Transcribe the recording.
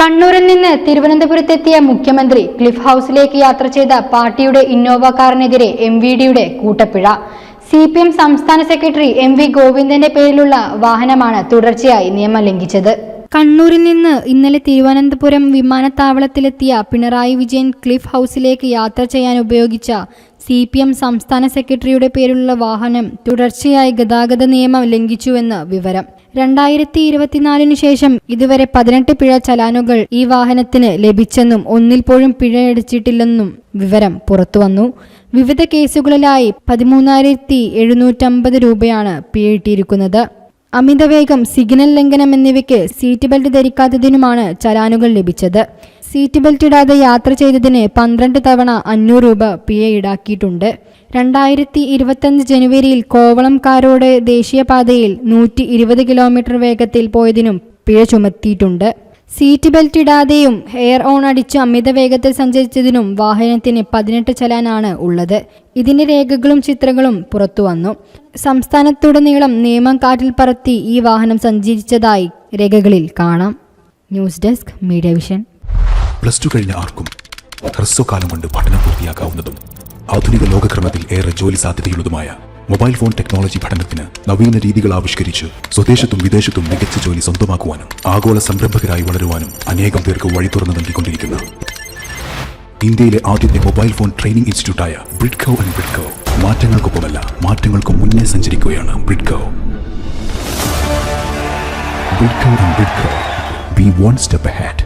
കണ്ണൂരിൽ നിന്ന് തിരുവനന്തപുരത്തെത്തിയ മുഖ്യമന്ത്രി ക്ലിഫ് ഹൗസിലേക്ക് യാത്ര ചെയ്ത പാർട്ടിയുടെ ഇന്നോവ കാറിനെതിരെ MVDയുടെ കൂട്ടപ്പിഴ. CPM സംസ്ഥാന സെക്രട്ടറി MV ഗോവിന്ദന്റെ പേരിലുള്ള വാഹനമാണ് തുടർച്ചയായി നിയമം ലംഘിച്ചത്. കണ്ണൂരിൽ നിന്ന് ഇന്നലെ തിരുവനന്തപുരം വിമാനത്താവളത്തിലെത്തിയ പിണറായി വിജയൻ ക്ലിഫ് ഹൗസിലേക്ക് യാത്ര ചെയ്യാൻ ഉപയോഗിച്ച CPM സംസ്ഥാന സെക്രട്ടറിയുടെ പേരിലുള്ള വാഹനം തുടർച്ചയായി ഗതാഗത നിയമം ലംഘിച്ചുവെന്ന് വിവരം. 2024 ശേഷം ഇതുവരെ 18 പിഴ ചലാനുകൾ ഈ വാഹനത്തിന് ലഭിച്ചെന്നും ഒന്നിൽ പോലും പിഴയടിച്ചിട്ടില്ലെന്നും വിവരം പുറത്തുവന്നു. വിവിധ കേസുകളിലായി 13,750 രൂപയാണ് പിഴയിട്ടിരിക്കുന്നത്. അമിതവേഗം, സിഗ്നൽ ലംഘനം എന്നിവയ്ക്ക് സീറ്റ് ബെൽറ്റ് ധരിക്കാത്തതിനുമാണ് ചലാനുകൾ ലഭിച്ചത്. സീറ്റ് ബെൽറ്റ് ഇടാതെ യാത്ര ചെയ്തതിന് 12 തവണ 500 രൂപ പിഴ ഈടാക്കിയിട്ടുണ്ട്. 2025 ജനുവരിയിൽ കോവളം കാരോട് ദേശീയപാതയിൽ 120 കിലോമീറ്റർ വേഗത്തിൽ പോയതിനും പിഴ ചുമത്തിയിട്ടുണ്ട്. സീറ്റ് ബെൽറ്റ് ഇടാതെയും എയർ ഓൺ അടിച്ച് അമിത വേഗത്തിൽ സഞ്ചരിച്ചതിനും വാഹനത്തിന് 18 ചലാനാണ് ഉള്ളത്. ഇതിന്റെ രേഖകളും ചിത്രങ്ങളും പുറത്തുവന്നു. സംസ്ഥാനത്തുടനീളം നിയമം കാറ്റിൽ പറത്തി ഈ വാഹനം സഞ്ചരിച്ചതായി രേഖകളിൽ കാണാം. News desk media vision. +2 കഴിഞ്ഞ ആർക്കും ഹ്രസ്വകാലം കൊണ്ട് പഠനം പൂർത്തിയാക്കാവുന്നതും ആധുനിക ലോകക്രമത്തിൽ ഏറെ ജോലി സാധ്യതയുള്ളതുമായ മൊബൈൽ ഫോൺ ടെക്നോളജി പഠനത്തിന് നവീന രീതികൾ ആവിഷ്കരിച്ച് സ്വദേശത്തും വിദേശത്തും മികച്ച ജോലി സ്വന്തമാക്കുവാനും ആഗോള സംരംഭകരായി വളരുവാനും അനേകം പേർക്ക് വഴി തുറന്നു നൽകിക്കൊണ്ടിരിക്കുന്ന ഇന്ത്യയിലെ ആദ്യത്തെ മൊബൈൽ ഫോൺ ട്രെയിനിംഗ് ഇൻസ്റ്റിറ്റ്യൂട്ടായ ബ്രിഡ്കോ ആൻഡ് ബ്രിഡ്കോ മാറ്റങ്ങൾക്കൊപ്പമല്ല, മാറ്റങ്ങൾക്ക് മുന്നേ സഞ്ചരിക്കുകയാണ്. Bridco and Bridco, be one step ahead.